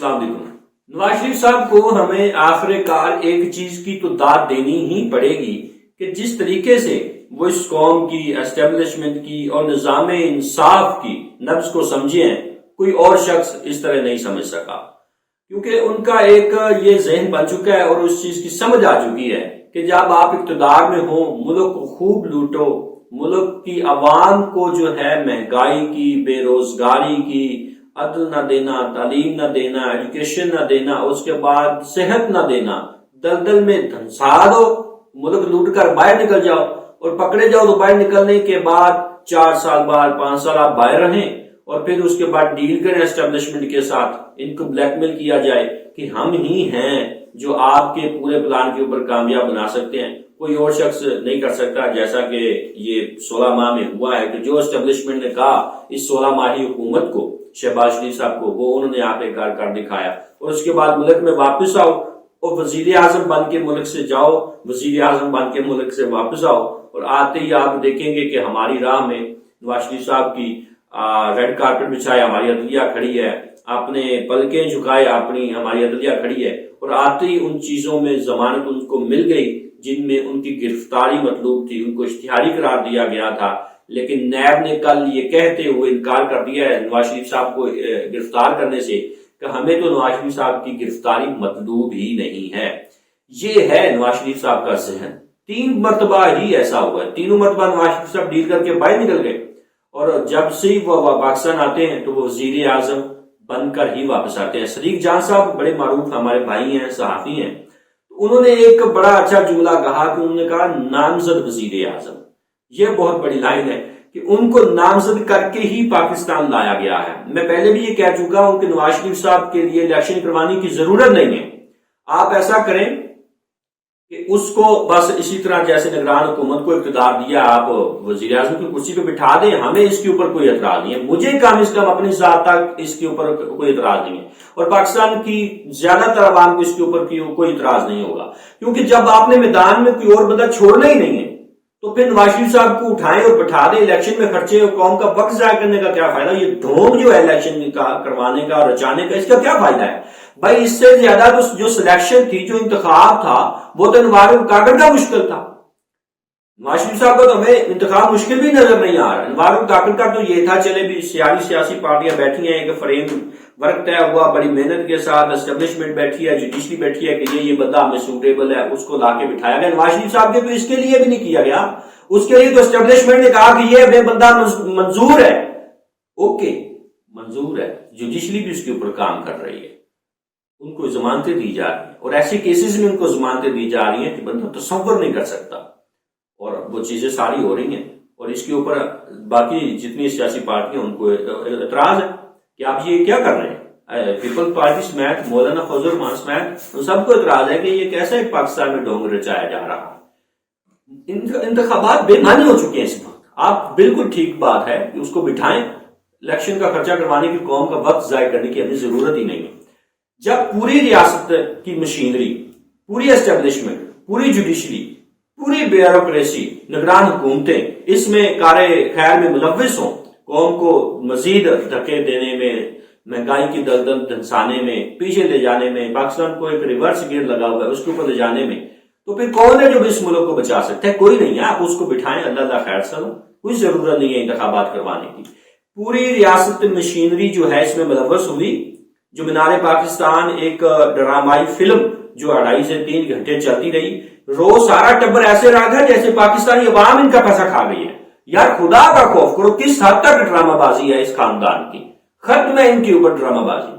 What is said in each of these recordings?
السلام علیکم۔ نواز شریف صاحب کو ہمیں آخر کار ایک چیز کی تو داد دینی ہی پڑے گی کہ جس طریقے سے وہ اس قوم کی اسٹیبلشمنٹ کی اور نظام انصاف کی نبض کو سمجھے ہیں، کوئی اور شخص اس طرح نہیں سمجھ سکا، کیونکہ ان کا ایک یہ ذہن بن چکا ہے اور اس چیز کی سمجھ آ چکی ہے کہ جب آپ اقتدار میں ہو، ملک کو خوب لوٹو، ملک کی عوام کو جو ہے مہنگائی کی، بے روزگاری کی، عدل نہ دینا، تعلیم نہ دینا، ایجوکیشن نہ دینا، اس کے بعد صحت نہ دینا، دلدل میں دھنسا دو، ملک لوٹ کر باہر نکل جاؤ، اور پکڑے جاؤ تو باہر نکلنے کے بعد 4 سال بعد 5 سال آپ باہر رہیں، اور پھر اس کے بعد ڈیل کریں اسٹیبلشمنٹ کے ساتھ، ان کو بلیک میل کیا جائے کہ ہم ہی ہیں جو آپ کے پورے پلان کے اوپر کامیاب بنا سکتے ہیں، کوئی اور شخص نہیں کر سکتا، جیسا کہ یہ 16 ماہ میں ہوا ہے کہ جو اسٹیبلشمنٹ نے کہا اس 16 ماہی حکومت کو، شہباز شریف صاحب کو، وہ انہوں نے آخر کار کر دکھایا، اور اس کے بعد ملک میں واپس آؤ اور وزیر اعظم بن کے ملک سے جاؤ، وزیر اعظم بن کے ملک سے واپس آؤ، اور آتے ہی آپ دیکھیں گے کہ ہماری راہ میں نواز شریف صاحب کی ریڈ کارپٹ بچھائے، ہماری عدلیہ کھڑی ہے، آپ نے پلکیں جھکائے، ہماری عدلیہ کھڑی ہے، اور آتے ہی ان چیزوں میں ضمانت ان کو مل گئی جن میں ان کی گرفتاری مطلوب تھی، ان کو اشتہاری قرار دیا گیا تھا، لیکن نیب نے کل یہ کہتے ہوئے انکار کر دیا ہے نواز شریف صاحب کو گرفتار کرنے سے کہ ہمیں تو نواز شریف صاحب کی گرفتاری مطلوب ہی نہیں ہے۔ یہ ہے نواز شریف صاحب کا ذہن۔ 3 مرتبہ ہی ایسا ہوا ہے، تینوں مرتبہ نواز شریف صاحب ڈیل کر کے باہر نکل گئے، اور جب سے وہ پاکستان آتے ہیں تو وہ وزیر اعظم بن کر ہی واپس آتے ہیں۔ صدیق جان صاحب بڑے معروف ہمارے بھائی ہیں، صحافی ہیں، انہوں نے ایک بڑا اچھا جملہ کہا کہ انہوں نے کہا نامزد وزیر اعظم۔ یہ بہت بڑی لائن ہے کہ ان کو نامزد کر کے ہی پاکستان لایا گیا ہے۔ میں پہلے بھی یہ کہہ چکا ہوں کہ نواز شریف صاحب کے لیے الیکشن کروانے کی ضرورت نہیں ہے، آپ ایسا کریں کہ اس کو بس اسی طرح جیسے نگران حکومت کو اقتدار دیا، آپ وزیر اعظم کی کرسی پہ بٹھا دیں، ہمیں اس کے اوپر کوئی اعتراض نہیں ہے، مجھے کم از کم اپنی ذات تک اس کے اوپر کوئی اعتراض نہیں ہے، اور پاکستان کی زیادہ تر عوام کو اس کے اوپر کوئی اعتراض نہیں ہوگا، کیونکہ جب آپ نے میدان میں کوئی اور بندہ چھوڑنا ہی نہیں ہے تو پھر نواز شریف صاحب کو اٹھائیں اور بٹھا دیں، الیکشن میں خرچے اور قوم کا وقت ضائع کرنے کا کیا فائدہ؟ یہ ڈھونگ جو ہے الیکشن کا کروانے کا اور رچانے کا، اس کا کیا فائدہ ہے بھائی؟ اس سے زیادہ تو جو سلیکشن تھی، جو انتخاب تھا، وہ تو انوار کاکڑ کا مشکل تھا۔ نواز شریف صاحب کا تو ہمیں انتخاب مشکل بھی نظر نہیں آ رہا، انوار کاکڑ کا تو یہ تھا چلے بھی سیاسی پارٹیاں بیٹھی ہیں، ایک فریم ورک طے ہوا، بڑی محنت کے ساتھ اسٹیبلشمنٹ بیٹھی ہے، جوڈیشری بیٹھی ہے کہ یہ بندہ ہمیں سوٹیبل ہے، اس کو لا کے بٹھایا گیا۔ نواز شریف صاحب کے تو اس کے لیے بھی نہیں کیا گیا، اس کے لیے تو اسٹیبلشمنٹ نے کہا کہ یہ ہمیں بندہ منظور ہے، اوکے منظور ہے، جوڈیشری بھی اس کے اوپر کام کر رہی ہے، ان کو ضمانتیں دی جا رہی ہیں، اور ایسے کیسز میں ان کو ضمانتیں دی جا رہی ہیں کہ بندہ تصور نہیں کر سکتا، اور وہ چیزیں ساری ہو رہی ہیں، اور اس کے اوپر باقی جتنی سیاسی پارٹیاں ان کو اعتراض ہے کہ آپ یہ کیا کر رہے ہیں، پیپل پارٹی سمیت مولانا فضل الرحمان سمیت ان سب کو اعتراض ہے کہ یہ کیسا ایک پاکستان میں ڈھونگ رچایا جا رہا ہے۔ انتخابات بے معنی ہو چکے ہیں اس وقت، آپ بالکل ٹھیک بات ہے کہ اس کو بٹھائیں، الیکشن کا خرچہ کروانے کی، قوم کا وقت ضائع کرنے کی ہمیں ضرورت ہی نہیں ہے۔ جب پوری ریاست کی مشینری، پوری اسٹیبلشمنٹ، پوری جوڈیشری، پوری بیوروکریسی، نگران حکومتیں اس میں کار خیر میں ملوث ہوں، قوم کو مزید دھکے دینے میں، مہنگائی کی دلدل دھنسانے میں، پیچھے لے جانے میں، پاکستان کو ایک ریورس گیئر لگا ہوا ہے اس کے اوپر لے جانے میں، تو پھر کون ہے جو اس ملک کو بچا سکتا ہے؟ کوئی نہیں ہے، آپ اس کو بٹھائیں، اللہ خیر سلام، کوئی ضرورت نہیں ہے انتخابات کروانے کی۔ پوری ریاست مشینری جو ہے اس میں ملوث ہوئی، جو مینار پاکستان ایک ڈرامائی فلم جو 2.5 سے 3 گھنٹے چلتی رہی، روز سارا ٹبر ایسے رہا تھا جیسے پاکستانی عوام ان کا پیسہ کھا گئی ہے۔ یار خدا کا خوف کرو، کس حد تک ڈرامہ بازی ہے اس خاندان کی، ختم ہے ان کے اوپر ڈرامہ بازی۔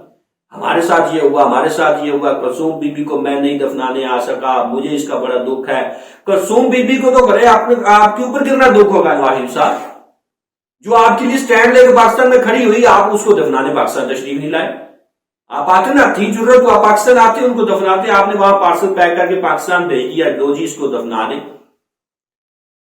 ہمارے ساتھ یہ ہوا، ہمارے ساتھ یہ ہوا، کلثوم بی بی کو میں نہیں دفنانے آ سکا، مجھے اس کا بڑا دکھ ہے۔ کلثوم بی بی کو تو کرے آپ کے اوپر کتنا دکھ ہوگا نواز شریف صاحب، جو آپ کے لیے سٹینڈ لے کے پاکستان میں کھڑی ہوئی، آپ اس کو دفنانے پاکستان تشریف نہیں لائے۔ آپ آتے نا، تھی ضرورت تو آپ پاکستان آتے ان کو دفناتے، آپ نے وہاں پارسل پیک کر کے پاکستان بھیج دیا، دو جی اس کو دفنا دیں۔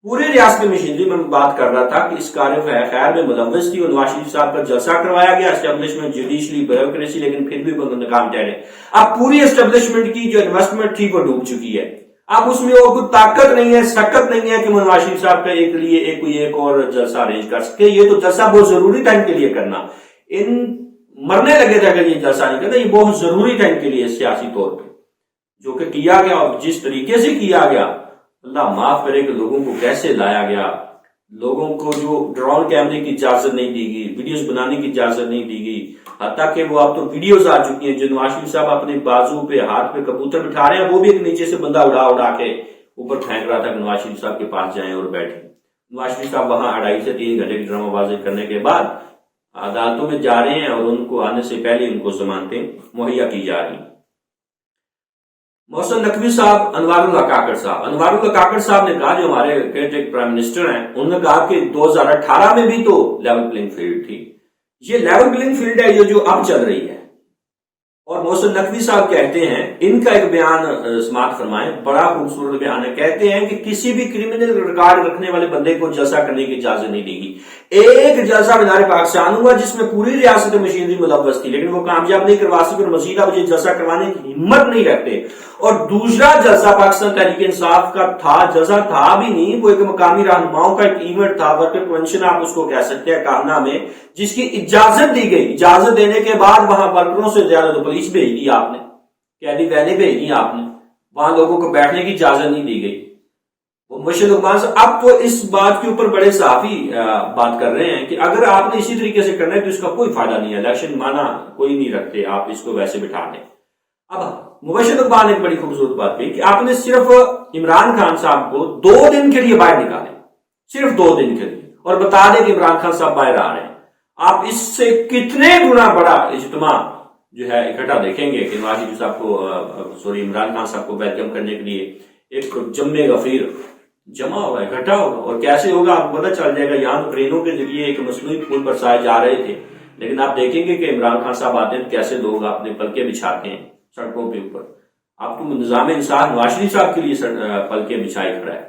پورے ریاست مشینری میں بات کر رہا تھا کہ اس کار خیر میں ملوث تھی، اور نواز شریف صاحب کا جلسہ کروایا گیا، اسٹیبلشمنٹ، جوڈیشری، بیوروکریسی، لیکن پھر بھی وہ ناکام ٹھہرے۔ اب پوری اسٹیبلشمنٹ کی جو انویسٹمنٹ تھی وہ ڈوب چکی ہے، اب اس میں اور کوئی طاقت نہیں ہے، سکت نہیں ہے کہ نواز شریف صاحب کا ایک لیے کوئی ایک اور جلسہ ارینج کر سکے۔ یہ تو جلسہ بہت ضروری تھا ان کے لیے کرنا۔ ان مرنے لگے تھے اگر یہ جلسہ نہیں کرتا. یہ بہت ضروری تھا ان کے لیے سیاسی طور پہ جو کہ کیا گیا، اور جس طریقے سے کیا گیا اللہ معاف کرے کہ لوگوں کو کیسے لایا گیا. لوگوں کو جو ڈرون کیمرے کی اجازت نہیں دی گئی، ویڈیوز بنانے کی اجازت نہیں دی گئی، حتیٰ کہ وہ اب تو ویڈیوز آ چکی ہیں جو نواز شریف صاحب اپنے بازو پہ ہاتھ پہ کبوتر بٹھا رہے ہیں، وہ بھی ایک نیچے سے بندہ اڑا کے اوپر پھینک رہا تھا کہ نواز شریف صاحب کے پاس جائیں اور بیٹھیں. نواز شریف صاحب وہاں 2.5 سے 3 گھنٹے کی ڈرامہ بازی کرنے کے بعد عدالتوں میں جا رہے ہیں اور ان کو آنے سے پہلے ان کو ضمانتیں مہیا کی جا رہی ہیں. محسن نقوی صاحب، انوار اللہ کاکڑ صاحب نے کہا، جو ہمارے کرنٹ پرائم منسٹر ہیں، انہوں نے کہا کہ 2018 میں بھی تو لیول پلینگ فیلڈ تھی. یہ لیول پلینگ فیلڈ ہے یہ جو اب چل رہی ہے. اور محسن نقوی صاحب کہتے ہیں، ان کا ایک بیان سماعت فرمائیں، بڑا خوبصورت بیان ہے. کہتے ہیں کہ کسی بھی کرمنل ریکارڈ رکھنے والے بندے کو جلسہ کرنے کی اجازت نہیں دی گئی. ایک جلسہ مینار پاکستان ہوا جس میں پوری ریاست مشینری ملوث تھی، لیکن وہ کامیاب نہیں کروا سکے اور مزید اب یہ جلسہ کروانے کی ہمت نہیں رکھتے. اور دوسرا جلسہ پاکستان تحریک انصاف کا تھا، جلسہ تھا بھی نہیں، وہ ایک مقامی رہنماؤں کا ایک ایونٹ تھا، ورکر کنونشن آپ اس کو کہہ سکتے ہیں کانہ میں، جس کی اجازت دی گئی. اجازت دینے کے بعد وہاں ورکروں سے زیادہ تو پولیس بھیج دی آپ نے، قیدی ویلیں بھیج دی آپ نے، وہاں لوگوں کو بیٹھنے کی اجازت نہیں دی گئی. مبشر لقمان سے اب تو اس بات کے اوپر بڑے صحافی بات کر رہے ہیں کہ اگر آپ نے اسی طریقے سے کرنا ہے تو اس کا کوئی فائدہ نہیں ہے، الیکشن مانا کوئی نہیں رکھتے، آپ اس کو ویسے بٹھا دیں. اب مبشر لقمان نے ایک بڑی خوبصورت بات کہی کہ آپ نے صرف عمران خان صاحب کو 2 دن کے لیے باہر نکالیں، صرف 2 دن کے لیے، اور بتا دیں کہ عمران خان صاحب باہر آ رہے ہیں. آپ اس سے کتنے گنا بڑا اجتماع جو ہے اکٹھا دیکھیں گے کہ نواز شریف صاحب کو عمران خان صاحب کو ویلکم کرنے کے لیے ایک جمع غفیر جمع ہوگا، اکٹھا ہوگا. اور کیسے ہوگا آپ کو پتہ چل جائے گا. یہاں ٹرینوں کے ذریعے ایک مصنوعی پھول برسائے جا رہے تھے، لیکن آپ دیکھیں گے کہ عمران خان صاحب آتے ہیں کیسے لوگ اپنے پلکے بچھاتے ہیں سڑکوں کے اوپر. آپ کو نظام انصاف نواز شریف صاحب کے لیے پلکے بچھائے کھڑا ہے.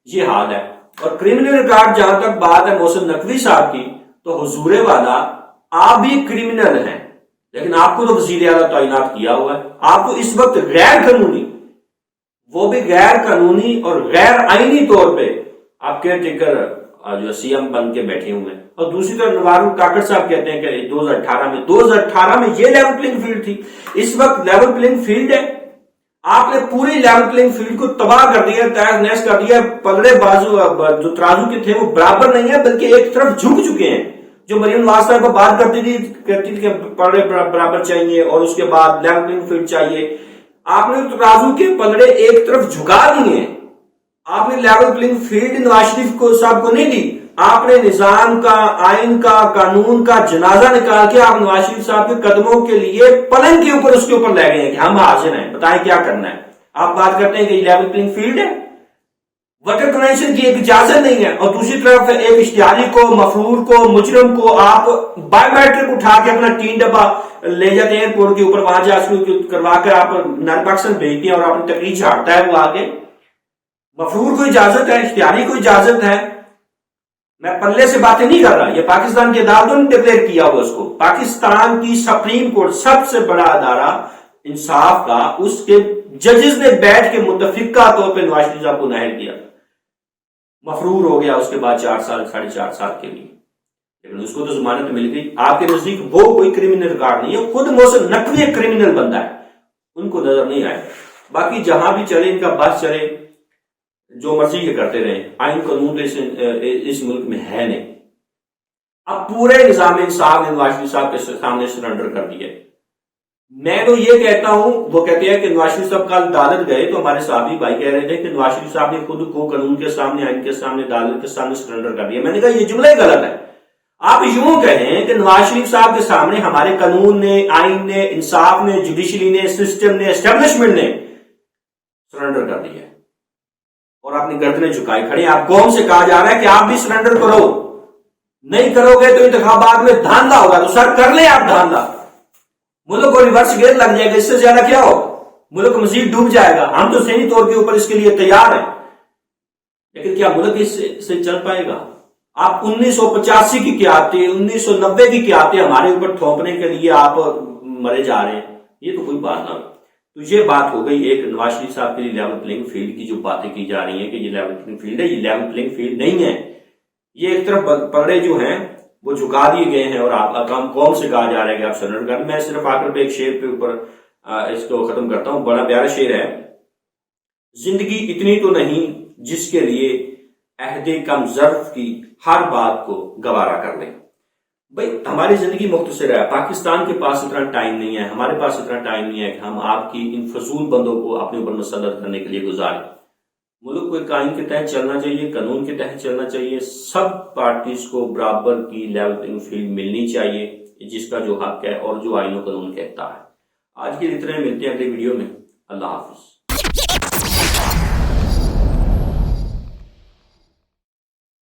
یہ حال ہے. اور کرمنل ریکارڈ جہاں تک بات ہے محسن نقوی صاحب کی، تو حضور والا آپ بھی کرمنل ہیں، لیکن آپ کو تو وزیر اعلیٰ تعینات کیا ہوا ہے. آپ کو اس وقت غیر قانونی، وہ بھی غیر قانونی اور غیر آئینی طور پہ آپ کیئر ٹیکر جو سی ایم بن کے بیٹھے ہوئے ہیں. اور دوسری طرف انوار کاکڑ صاحب کہتے ہیں کہ 2018 میں یہ لیول پلینگ فیلڈ تھی. اس وقت لیول پلینگ فیلڈ ہے. آپ نے پوری لیول پلینگ فیلڈ کو تباہ کر دیا، تہز نہز کر دیا. پلڑے بازو جو ترازو کے تھے وہ برابر نہیں ہے، بلکہ ایک طرف جھک چکے ہیں. جو مریم نواز صاحب بات کرتی تھی کہ پلڑے برابر چاہیے اور اس کے بعد لیول پلینگ فیلڈ چاہیے، آپ نے ترازو کے پلڑے ایک طرف جھکا دیے. آپ نے level playing field Nawaz Sharif صاحب کو نہیں دی. آپ نے نظام کا، آئین کا، قانون کا جنازہ نکال کے آپ نواز شریف صاحب کے قدموں کے لیے پلنگ کے اوپر اس کے اوپر لے گئے ہیں کہ ہم حاضر ہیں، بتائیں کیا کرنا ہے. آپ بات کرتے ہیں کہ یہ لیول پلینگ فیلڈ ہے. ورکر کنونشن کی ایک اجازت نہیں ہے، اور دوسری طرف ایک اشتہاری کو، مفرور کو، مجرم کو آپ بایو میٹرک اٹھا کے اپنا 3 ڈبہ لے جاتے ہیں ایئرپورٹ کے اوپر، وہاں جا کروا کر آپ نار پاکستان بھیجتے ہیں اور اپنی تقریر چھاڑتا ہے وہ آگے. مفرور کو اجازت ہے، اشتہاری کو اجازت ہے. میں پلے سے باتیں نہیں کر رہا، یہ پاکستان کی عدالتوں نے ڈکلیئر کیا ہوا اس کو. پاکستان کی سپریم کورٹ سب سے بڑا ادارہ انصاف کا، اس کے ججز نے بیٹھ کے متفقہ طور پہ نواز شریف صاحب کو نااہل کیا. مفرور ہو گیا اس کے بعد 4 سال 4.5 سال کے لیے، لیکن اس کو تو ضمانت مل گئی. آپ کے نزدیک وہ کوئی کرمنل ریکارڈ نہیں ہے. خود محسن نقوی ایک کرمنل بندہ ہے، ان کو نظر نہیں آئے. باقی جہاں بھی چلے ان کا بس چلے، جو مرضی یہ کرتے رہے. آئین قانون اس ملک میں ہے نہیں. اب پورے نظام انصاف نے نواز شریف صاحب کے سامنے سرنڈر کر دیا. میں تو یہ کہتا ہوں، وہ کہتے ہیں کہ نواز شریف صاحب کل عدالت گئے تو ہمارے صحافی بھائی کہہ رہے تھے کہ نواز شریف صاحب نے خود کو قانون کے سامنے، آئین کے سامنے، عدالت کے سامنے سرنڈر کر دیا. میں نے کہا یہ جملہ ہی غلط ہے. آپ یوں کہیں کہ نواز شریف صاحب کے سامنے ہمارے قانون نے، آئین نے، انصاف نے، جوڈیشری نے، سسٹم نے، اسٹیبلشمنٹ نے سرنڈر کر دیا ہے، اور اپنی گردنیں جھکائے کھڑے. آپ قوم سے کہا جا رہا ہے کہ آپ بھی سرنڈر کرو. نہیں کرو گے تو انتخابات میں دھاندلا ہوگا. تو سر کر لیں آپ دھاندلا، ملک کو ریورس گیئر لگ جائے گا. اس سے زیادہ کیا ہو؟ ملک مزید ڈوب جائے گا. ہم تو ذہنی طور کے اوپر اس کے لیے تیار ہیں، لیکن کیا ملک اس سے چل پائے گا؟ آپ 1985 کی قیادتیں، 1990 کی قیادتیں ہمارے اوپر تھوپنے کے لیے آپ مرے جا رہے ہیں. یہ تو کوئی بات نہ ہو. تو یہ بات ہو گئی ایک نواز شریف صاحب کے لیے لیول پلینگ فیلڈ کی جو باتیں کی جا رہی ہیں کہ یہ لیول پلینگ فیلڈ ہے. یہ لیول پلینگ فیلڈ نہیں ہے. یہ ایک طرف پلڑے جو ہیں وہ جھکا دیے گئے ہیں اور آپ قوم سے کہا جا رہا ہے کہ آپ سرنڈر کر. میں صرف آخر پہ ایک شعر کے اوپر اس کو ختم کرتا ہوں. بڑا پیارا شعر ہے. زندگی اتنی تو نہیں جس کے لیے عہد کم ظرف کی ہر بات کو گوارا کر لیں. بھائی ہماری زندگی مختصر ہے. پاکستان کے پاس اتنا ٹائم نہیں ہے, ہمارے پاس اتنا ٹائم نہیں ہے کہ ہم آپ کی ان فضول بندوں کو اپنے اوپر مسلط کرنے کے لیے گزاریں. ملک کو قائم کے تحت چلنا چاہیے, قانون کے تحت چلنا چاہیے. سب پارٹیز کو برابر کی لیول پلینگ فیلڈ ملنی چاہیے, جس کا جو حق ہے اور جو آئین و قانون کہتا ہے. آج کے اتنے ملتے ہیں اگلی ویڈیو میں. اللہ حافظ.